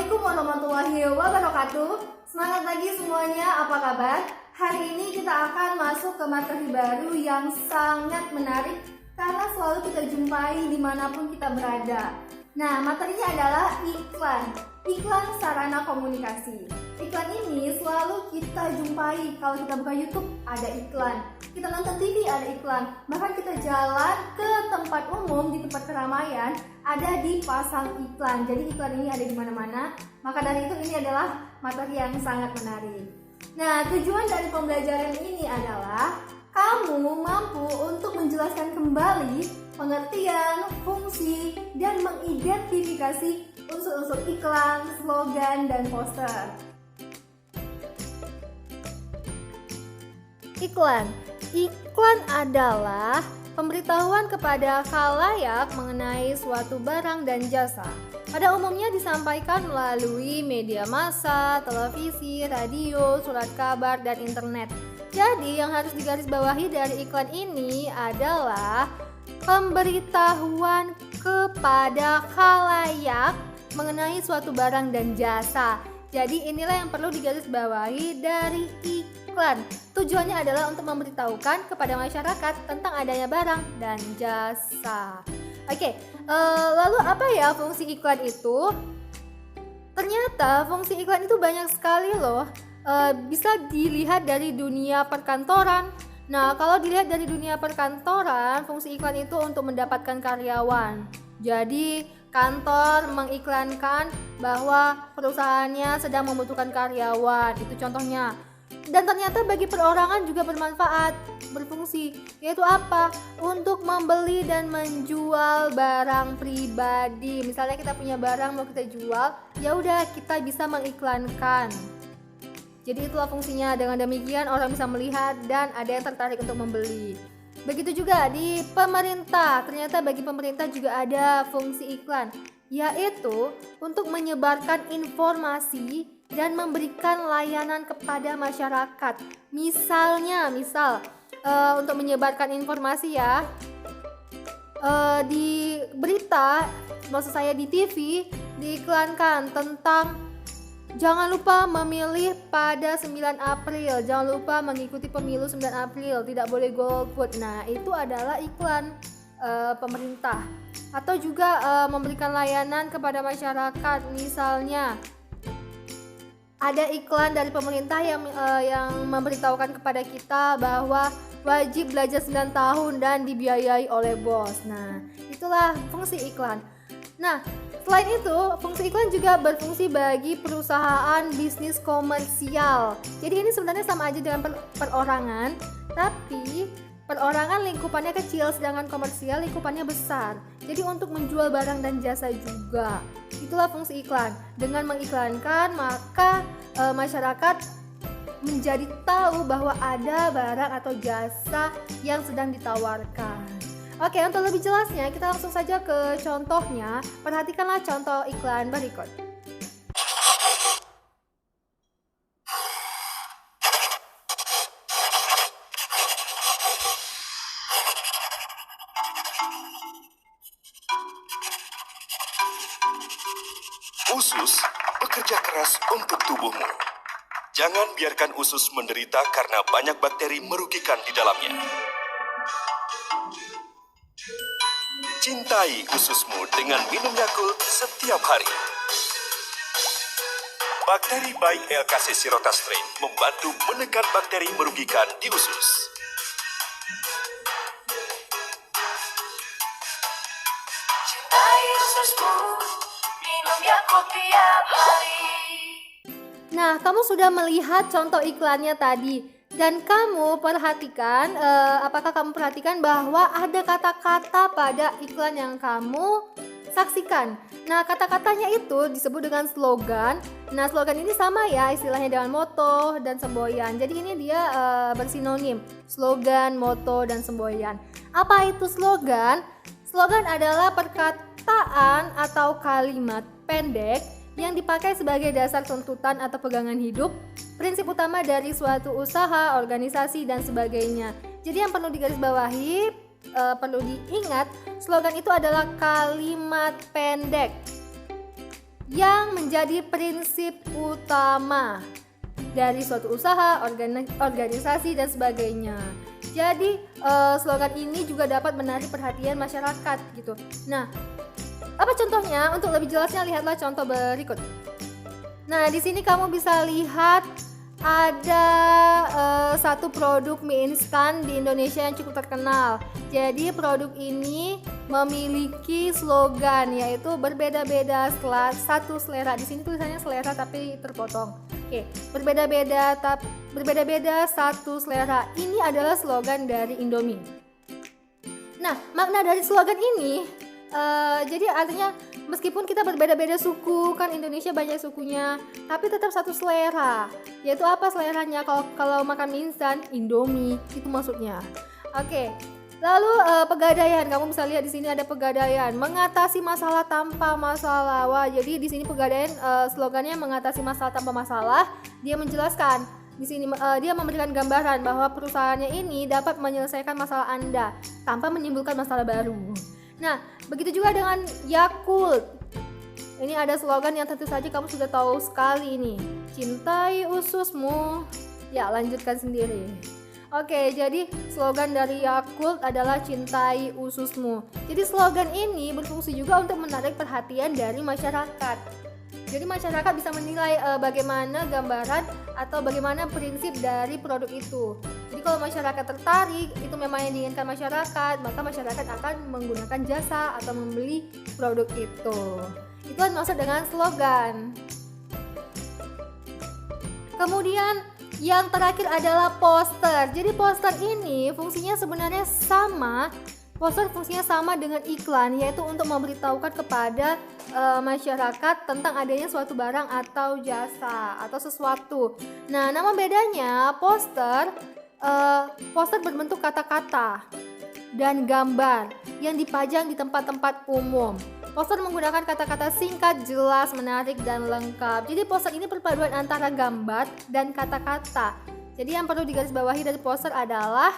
Assalamualaikum warahmatullahi wabarakatuh. Semangat pagi semuanya, apa kabar? Hari ini kita akan masuk ke materi baru yang sangat menarik karena selalu kita jumpai dimanapun kita berada. Nah, materinya adalah iklan sarana komunikasi. Iklan ini selalu kita jumpai. Kalau kita buka YouTube ada iklan, kita nonton TV ada iklan, bahkan kita jalan ke tempat umum, di tempat keramaian ada dipasang iklan. Jadi iklan ini ada di mana-mana. Maka dari itu ini adalah materi yang sangat menarik. Nah, tujuan dari pembelajaran ini adalah kamu mampu untuk menjelaskan kembali pengertian, fungsi, dan mengidentifikasi unsur-unsur iklan, slogan, dan poster. Iklan adalah pemberitahuan kepada khalayak mengenai suatu barang dan jasa. Pada umumnya disampaikan melalui media massa, televisi, radio, surat kabar, dan internet. Jadi yang harus digarisbawahi dari iklan ini adalah pemberitahuan kepada khalayak mengenai suatu barang dan jasa. Jadi inilah yang perlu digarisbawahi dari iklan. Tujuannya adalah untuk memberitahukan kepada masyarakat tentang adanya barang dan jasa. Oke, lalu apa ya fungsi iklan itu? Ternyata fungsi iklan itu banyak sekali loh. Bisa dilihat dari dunia perkantoran. Nah, kalau dilihat dari dunia perkantoran, fungsi iklan itu untuk mendapatkan karyawan. Jadi, kantor mengiklankan bahwa perusahaannya sedang membutuhkan karyawan. Itu contohnya. Dan ternyata bagi perorangan juga bermanfaat, berfungsi. Yaitu apa? Untuk membeli dan menjual barang pribadi. Misalnya kita punya barang mau kita jual, ya udah kita bisa mengiklankan. Jadi itulah fungsinya. Dengan demikian orang bisa melihat dan ada yang tertarik untuk membeli. Begitu juga di pemerintah. Ternyata bagi pemerintah juga ada fungsi iklan, yaitu untuk menyebarkan informasi dan memberikan layanan kepada masyarakat. Misal untuk menyebarkan informasi ya, di berita, maksud saya di TV, diiklankan tentang jangan lupa memilih pada 9 April, jangan lupa mengikuti pemilu 9 April, tidak boleh golput. Nah, itu adalah iklan pemerintah. Atau juga memberikan layanan kepada masyarakat, misalnya ada iklan dari pemerintah yang memberitahukan kepada kita bahwa wajib belajar 9 tahun dan dibiayai oleh bos. Nah, itulah fungsi iklan. Nah, selain itu, fungsi iklan juga berfungsi bagi perusahaan bisnis komersial. Jadi ini sebenarnya sama aja dengan perorangan, tapi perorangan lingkupannya kecil, sedangkan komersial lingkupannya besar. Jadi untuk menjual barang dan jasa juga. Itulah fungsi iklan. Dengan mengiklankan, maka masyarakat menjadi tahu bahwa ada barang atau jasa yang sedang ditawarkan. Oke, untuk lebih jelasnya kita langsung saja ke contohnya. Perhatikanlah contoh iklan berikut. Usus bekerja keras untuk tubuhmu. Jangan biarkan usus menderita karena banyak bakteri merugikan di dalamnya. Cintai ususmu dengan minum Yakult setiap hari. Bakteri baik L-Caseosteosis strain membantu menekan bakteri merugikan di usus. Cintai ususmu, minum Yakult tiap hari. Nah, kamu sudah melihat contoh iklannya tadi. Dan kamu perhatikan, apakah kamu perhatikan bahwa ada kata-kata pada iklan yang kamu saksikan. Nah, kata-katanya itu disebut dengan slogan. Nah, slogan ini sama ya istilahnya dengan moto dan semboyan. Jadi ini dia bersinonim, slogan, moto, dan semboyan. Apa itu slogan? Slogan adalah perkataan atau kalimat pendek yang dipakai sebagai dasar tuntutan atau pegangan hidup, prinsip utama dari suatu usaha, organisasi, dan sebagainya. Jadi yang perlu digarisbawahi, perlu diingat, slogan itu adalah kalimat pendek yang menjadi prinsip utama dari suatu usaha, organisasi dan sebagainya. Jadi slogan ini juga dapat menarik perhatian masyarakat gitu. Nah, apa contohnya? Untuk lebih jelasnya lihatlah contoh berikut. Nah, di sini kamu bisa lihat ada satu produk mie instan di Indonesia yang cukup terkenal. Jadi produk ini memiliki slogan yaitu berbeda-beda satu selera. Di sini tulisannya selera tapi terpotong. Oke, berbeda-beda satu selera. Ini adalah slogan dari Indomie. Nah, makna dari slogan ini jadi artinya meskipun kita berbeda-beda suku, kan Indonesia banyak sukunya, tapi tetap satu selera. Yaitu apa seleranya? Kalau makan mie instan, Indomie, itu maksudnya. Oke. Lalu pegadaian, kamu bisa lihat di sini ada pegadaian, mengatasi masalah tanpa masalah. Wah, jadi di sini pegadaian slogannya mengatasi masalah tanpa masalah. Dia menjelaskan di sini dia memberikan gambaran bahwa perusahaannya ini dapat menyelesaikan masalah Anda tanpa menimbulkan masalah baru. Nah, begitu juga dengan Yakult. Ini ada slogan yang tentu saja kamu sudah tahu sekali ini. Cintai ususmu. Ya, lanjutkan sendiri. Oke, jadi slogan dari Yakult adalah cintai ususmu. Jadi slogan ini berfungsi juga untuk menarik perhatian dari masyarakat. Jadi masyarakat bisa menilai bagaimana gambaran atau bagaimana prinsip dari produk itu. Jadi kalau masyarakat tertarik, itu memang yang diinginkan masyarakat, maka masyarakat akan menggunakan jasa atau membeli produk itu. Itu yang maksud dengan slogan. Kemudian yang terakhir adalah poster. Jadi poster ini fungsinya sebenarnya sama. Poster fungsinya sama dengan iklan, yaitu untuk memberitahukan kepada masyarakat tentang adanya suatu barang atau jasa atau sesuatu. Nah, namun bedanya poster berbentuk kata-kata dan gambar yang dipajang di tempat-tempat umum. Poster menggunakan kata-kata singkat, jelas, menarik, dan lengkap. Jadi poster ini perpaduan antara gambar dan kata-kata. Jadi yang perlu digarisbawahi dari poster adalah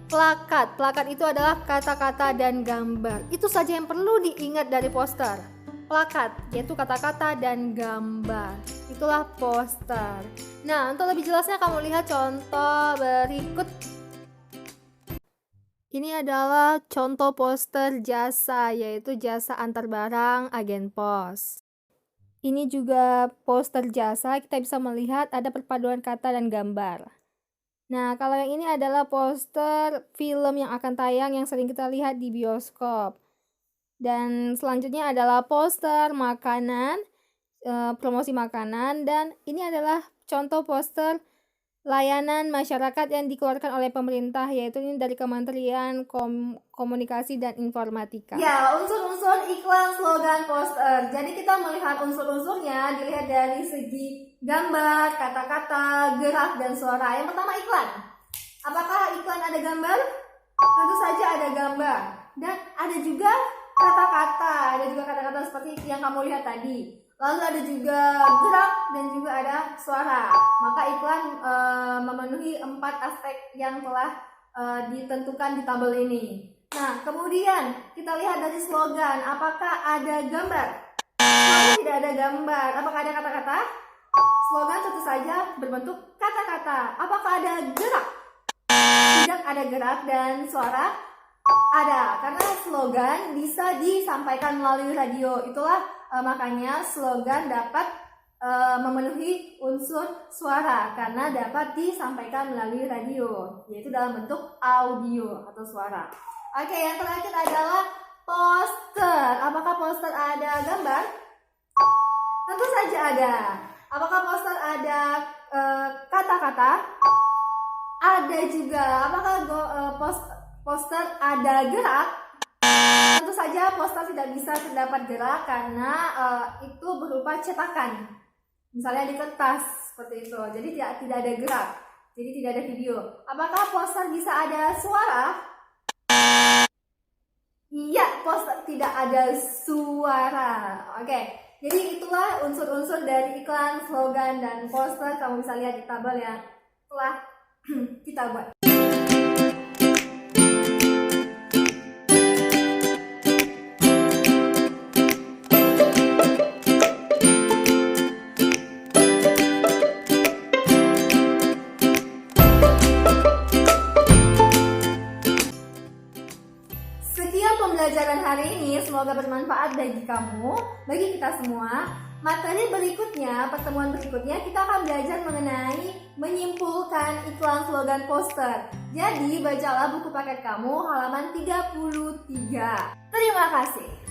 plakat. Plakat itu adalah kata-kata dan gambar. Itu saja yang perlu diingat dari poster. Plakat, yaitu kata-kata dan gambar. Itulah poster. Nah, untuk lebih jelasnya kamu lihat contoh berikut. Ini adalah contoh poster jasa, yaitu jasa antar barang agen pos. Ini juga poster jasa, kita bisa melihat ada perpaduan kata dan gambar. Nah, kalau yang ini adalah poster film yang akan tayang yang sering kita lihat di bioskop. Dan selanjutnya adalah poster makanan, promosi makanan, dan ini adalah contoh poster layanan masyarakat yang dikeluarkan oleh pemerintah, yaitu ini dari Kementerian Komunikasi dan Informatika. Ya, unsur-unsur iklan, slogan, poster. Jadi kita melihat unsur-unsurnya dilihat dari segi gambar, kata-kata, gerak, dan suara. Yang pertama iklan. Apakah iklan ada gambar? Tentu saja ada gambar. Dan ada juga kata-kata. Ada juga kata-kata seperti yang kamu lihat tadi. Lalu ada juga gerak dan juga ada suara. Maka iklan memenuhi 4 aspek yang telah ditentukan di tabel ini. Nah, kemudian kita lihat dari slogan. Apakah ada gambar? Slogan tidak ada gambar. Apakah ada kata-kata? Slogan tentu saja berbentuk kata-kata. Apakah ada gerak? Tidak ada gerak. Dan suara ada. Karena slogan bisa disampaikan melalui radio. Itulah makanya slogan dapat memenuhi unsur suara karena dapat disampaikan melalui radio, yaitu dalam bentuk audio atau suara. Oke, yang terakhir adalah poster. Apakah poster ada gambar? Tentu saja ada. Apakah poster ada kata-kata? Ada juga. Apakah poster ada gerak? Tentu saja poster tidak bisa terdapat gerak karena itu berupa cetakan. Misalnya di kertas seperti itu. Jadi tidak ada gerak. Jadi tidak ada video. Apakah poster bisa ada suara? Iya, poster tidak ada suara. Oke. Jadi itulah unsur-unsur dari iklan, slogan, dan poster. Kamu bisa lihat di tabel yang telah kita buat. pembelajaran hari ini semoga bermanfaat bagi kamu, bagi kita semua. Materi berikutnya, pertemuan berikutnya kita akan belajar mengenai menyimpulkan iklan slogan poster. Jadi bacalah buku paket kamu halaman 33. Terima kasih.